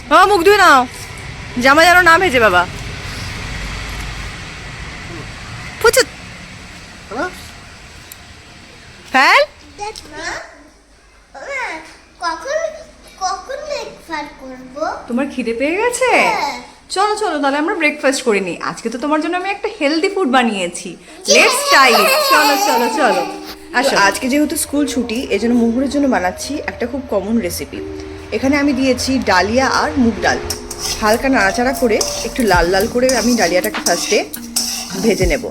হ্যাঁ মুখ ধুয়ে নাও, জামা যেন না ভেজে বাবা। ফুচুত ফেল। কখন কখন ব্রেকফাস্ট করব? তোমার খিদে পেয়ে গেছে? চলো চলো তাহলে আমরা ব্রেকফাস্ট করে নিই। আজকে তো তোমার জন্য আমি একটা হেলদি ফুড বানিয়েছি। Let's try it. চলো চলো চলো আসো। আজকে যেহেতু স্কুল ছুটি, এজন্য মুহুরের জন্য বানাচ্ছি একটা খুব কমন রেসিপি। এখানে আমি দিয়েছি ডালিয়া আর মুগ ডাল। হালকা নাড়াচাড়া করে একটু লাল লাল করে আমি ডালিয়াটাকে ফার্স্টে ভেজে নেব।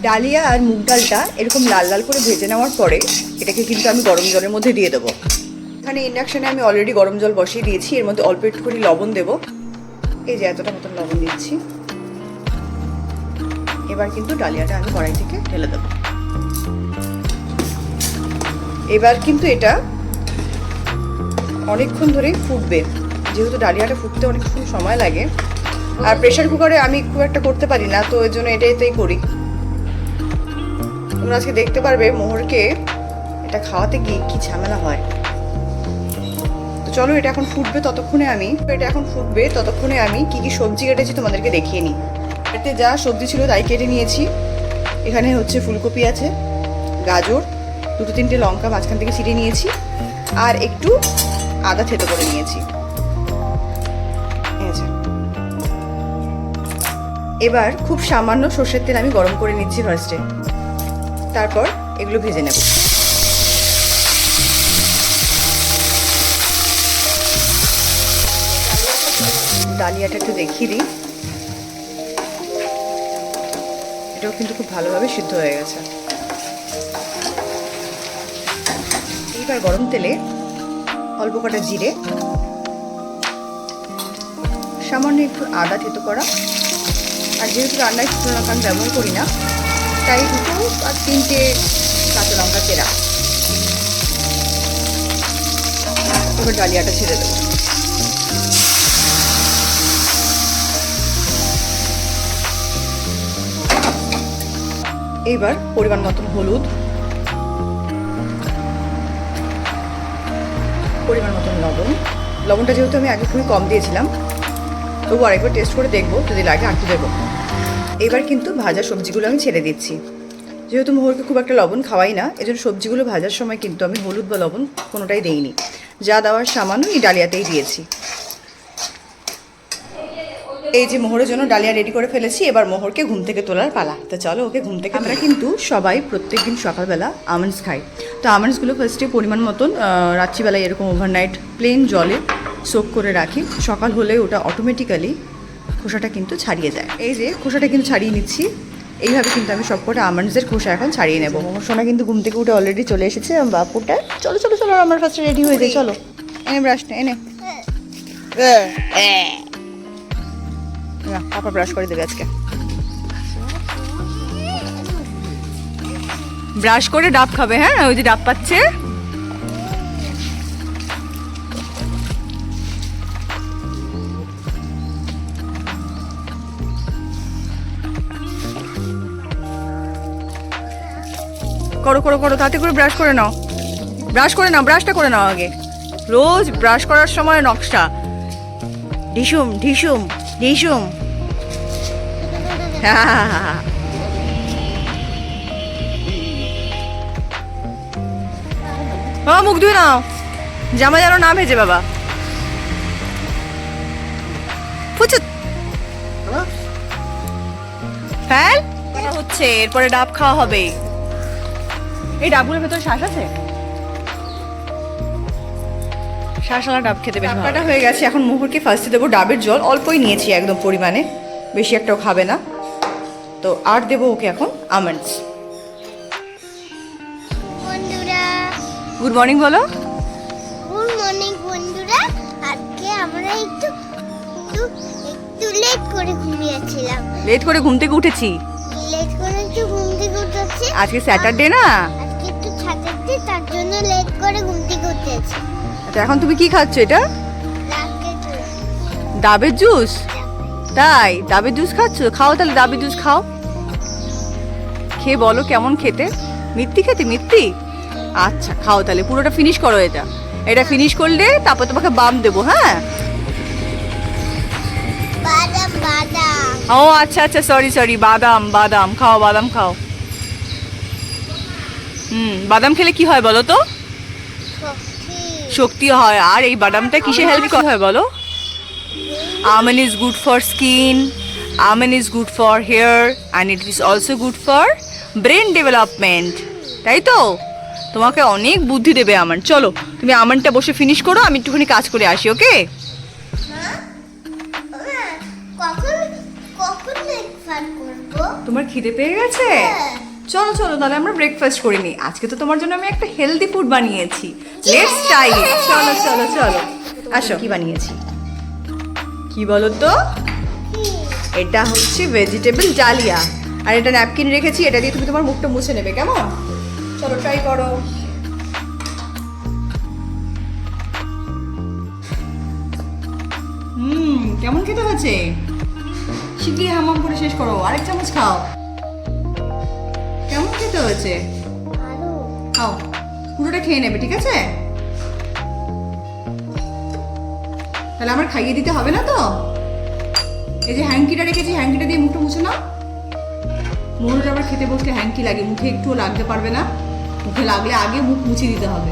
ডালিয়া আর মুগ ডালটা এরকম লাল লাল করে ভেজে নেওয়ার পরে এটাকে কিন্তু আমি গরম জলের মধ্যে দিয়ে দেবো। এখানে ইন্ডাকশানে আমি অলরেডি গরম জল বসিয়ে দিয়েছি। এর মধ্যে অল্প একটু করে লবণ দেবো। এই যে এতটা মতন লবণ দিচ্ছি। এবার কিন্তু ডালিয়াটা আমি কড়াই থেকে ঢেলে দেবো। এবার কিন্তু এটা অনেকক্ষণ ধরে ফুটবে, যেহেতু ডালিয়াটা ফুটতে অনেকক্ষণ সময় লাগে। আর প্রেশার কুকারে আমি খুব একটা করতে পারি না, তো এর জন্য এটাই করি। তোমরা আজকে দেখতে পারবে মোহরকে এটা খাওয়াতে গিয়ে কি ঝামেলা হয়। তো চলো এটা এখন ফুটবে, ততক্ষণে আমি কি কি সবজি কেটেছি তোমাদেরকে দেখিয়ে নিই। এতে যা সবজি ছিল তাই কেটে নিয়েছি। এখানে হচ্ছে ফুলকপি আছে, গাজর, দুটো তিনটে লঙ্কা মাঝখান থেকে ছিঁড়ে নিয়েছি, আর একটু আদা থেতো করে নিয়েছি। এবার খুব সামান্য সর্ষের তেল আমি গরম করে নিচ্ছি ফার্স্টে, তারপর এগুলো ভেজে নেব। ডালিয়াটা একটু দেখিয়ে দিই। এটাও কিন্তু খুব ভালোভাবে সিদ্ধ হয়ে গেছে। এইবার গরম তেলে অল্প কটা জিরে, সামান্য একটু আদা থেতো করা, আর যেহেতু রান্নায় শুকনো লঙ্কা আমি ব্যবহার করি না, তাই দুটো আর তিনটে কাঁচা লঙ্কা চেরা। এবার ডালিয়াটা ছেড়ে দেবো। এইবার পরিমাণ মতন হলুদ, পরিমাণ মতন লবণ। লবণটা যেহেতু আমি আগে খুবই কম দিয়েছিলাম, তবু আরেকবার টেস্ট করে দেখবো, যদি লাগে আঁকতে দেবো। এবার কিন্তু ভাজা সবজিগুলো আমি ছেড়ে দিচ্ছি। যেহেতু মোহরকে খুব একটা লবণ খাওয়াই না, এজন্য সবজিগুলো ভাজার সময় কিন্তু আমি হলুদ বা লবণ কোনোটাই দেইনি। যা দেওয়ার সামান্য এই ডালিয়াতেই দিয়েছি। এই যে মোহরের জন্য ডালিয়া রেডি করে ফেলেছি। এবার মোহরকে ঘুম থেকে তোলার পালা। তো চলো ওকে ঘুম থেকে। আমরা কিন্তু সবাই প্রত্যেকদিন সকালবেলা আমন্ডস খাই। তো আমন্ডসগুলো ফার্স্টে পরিমাণ মতন রাত্রিবেলায় এরকম ওভারনাইট প্লেন জলে সোক করে রাখি। সকাল হলে ওটা অটোমেটিক্যালি খোসাটা কিন্তু ছাড়িয়ে যায়। এই যে খোসাটা কিন্তু ছাড়িয়ে নিচ্ছি। এইভাবে কিন্তু আমি সবকটা আমন্ডসের খোসা এখন ছাড়িয়ে নেবো। মোহর সোনা কিন্তু ঘুম থেকে উঠে অলরেডি চলে এসেছে। বাপুটা চলো চলো চলো, আমার ফার্স্টে রেডি হয়ে যায়। চলো এনে ব্রাশটা এনে, না পাপা ব্রাশ করে দেবে আজকে। ব্রাশ করে ডাব খাবে। হ্যাঁ ওই যে ডাব পাচ্ছে। করো করো করো, তাতে করে ব্রাশ করে নাও, ব্রাশ করে নাও, ব্রাশটা করে নাও আগে। রোজ ব্রাশ করার সময় নকশা ঢিসুম ঢিসুম ঢিসুম। হ্যাঁ মুখ ধুয়ে নাও, জামা যেন না ভেজে বাবা। ফুচুত ফেল হচ্ছে। এরপরে ডাব খাওয়া হবে। এই ডাবগুলোর ভেতরে শ্বাস আছে, শাঁসওয়ালা ডাব খেতে বেশ ভালো। হয়ে গেছে। এখন মোহরকে ফার্স্টে দেবো ডাবের জল। অল্পই নিয়েছি একদম পরিমাণে, বেশি একটাও খাবে না। তো আর দেবো ওকে এখন আমন্ডস। বন্ধুরা গুড মর্নিং বলো। গুড মর্নিং বন্ধুরা। আজকে আমরা একটু লেট করে ঘুমিয়েছিলাম। লেট করে ঘুম থেকে উঠেছি। লেট করে একটু ঘুম থেকে উঠেছি। আজকে স্যাটারডে না, আজকে একটু ছাড়তে, তার জন্য লেট করে ঘুম থেকে উঠেছি। তো এখন তুমি কি খাচ্ছ? এটা রাকের জুস। ডাবের জুস? তাই ডাবের জুস খাচ্ছ? খাও তাহলে ডাবের জুস খাও। খেয়ে বলো কেমন খেতে। মিথ্যি খেতে? মিথ্যি? আচ্ছা খাও তাহলে, পুরোটা ফিনিশ করো এটা। এটা ফিনিশ করলে তারপর তোমাকে বাম দেবো, হ্যাঁ? বাদাম বাদাম ও আচ্ছা আচ্ছা, সরি, বাদাম বাদাম খাও, বাদাম খাও। বাদাম খেলে কি হয় বলো তো? শক্তি শক্তি হয়। আর এই বাদামটা কিসে হেল্প হয় বলো? Almond is good for skin, almond is good for hair, and it is also good for brain development. তাই তো? তোমাকে অনেক বুদ্ধি দেবে আমন্ড। চলো তুমি আমন্ডটা বসে ফিনিশ করো, আমি একটুখানি কাজ করে আসি, ওকে? কখন কখন ব্রেকফাস্ট করবো? তোমার খিদে পেয়ে গেছে? চলো চলো তাহলে আমরা ব্রেকফাস্ট করে নিই। আজকে তো তোমার জন্য আমি একটা হেলদি ফুড বানিয়েছি। Let's try it. চলো চলো চলো, আসো। কি বানিয়েছি কি বলো তো? এটা হচ্ছে ভেজিটেবল ডালিয়া, আর এটা ন্যাপকিন রেখেছি, এটা দিয়ে তুমি তোমার মুখটা মুছে নেবে, কেমন? চলো ট্রাই করো। কেমন খেতে হয়েছে? শিগগিরই হামাম করে শেষ করো, আরেক চামচ খাও। কেমন খেতে হয়েছে? ভালো। খাও, পুরোটা খেয়ে নেবে, ঠিক আছে? তাহলে আমার খাইয়ে দিতে হবে না তো? এই যে হ্যাঙ্কিটা রেখেছি, হ্যাঙ্কিটা দিয়ে মুখটা মুছে নাও। মোহর আবার খেতে বসলে হ্যাঙ্কি লাগে, মুখে একটুও লাগতে পারবে না। মুখে লাগলে আগে মুখ মুছে দিতে হবে।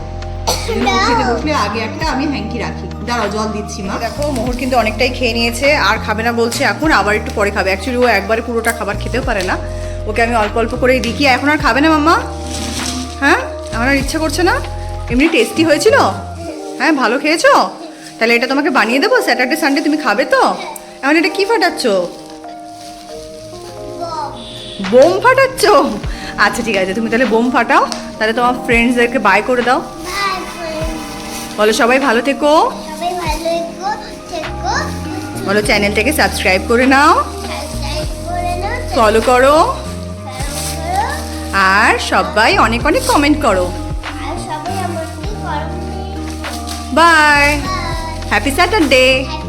মুখ খেতে বসলে আগে একটা আমি হ্যাঙ্কি রাখি। দাঁড়াও জল দিচ্ছি মা। দেখো মোহর কিন্তু অনেকটাই খেয়ে নিয়েছে, আর খাবে না বলছে এখন, আবার একটু পরে খাবে। অ্যাকচুয়ালি ও একবারে পুরোটা খাবার খেতেও পারে না, ওকে আমি অল্প অল্প করেই দিই। কি এখন আর খাবে না মাম্মা? হ্যাঁ, আমার আর ইচ্ছা করছে না? এমনি টেস্টি হয়েছিল? হ্যাঁ, ভালো খেয়েছো? তাহলে এটা তোমাকে বানিয়ে দেবো, স্যাটারডে সানডে তুমি খাবে তো? এখন এটা কি ফাটাচ্ছ? বোম ফাটাচ্ছ? আচ্ছা ঠিক আছে, তুমি তাহলে বোম ফাটাও। তাহলে তোমার ফ্রেন্ডসদেরকে বাই করে দাও। By friend. বলো সবাই ভালো থেকো। সবাই ভালো থেকো। বলো চ্যানেলটাকে সাবস্ক্রাইব করে নাও, সাবস্ক্রাইব করে নাও, ফলো করো, করো। আর সবাই অনেক অনেক কমেন্ট করো। আর সবাই আমাকে করো। Bye, bye. Happy Saturday. Happy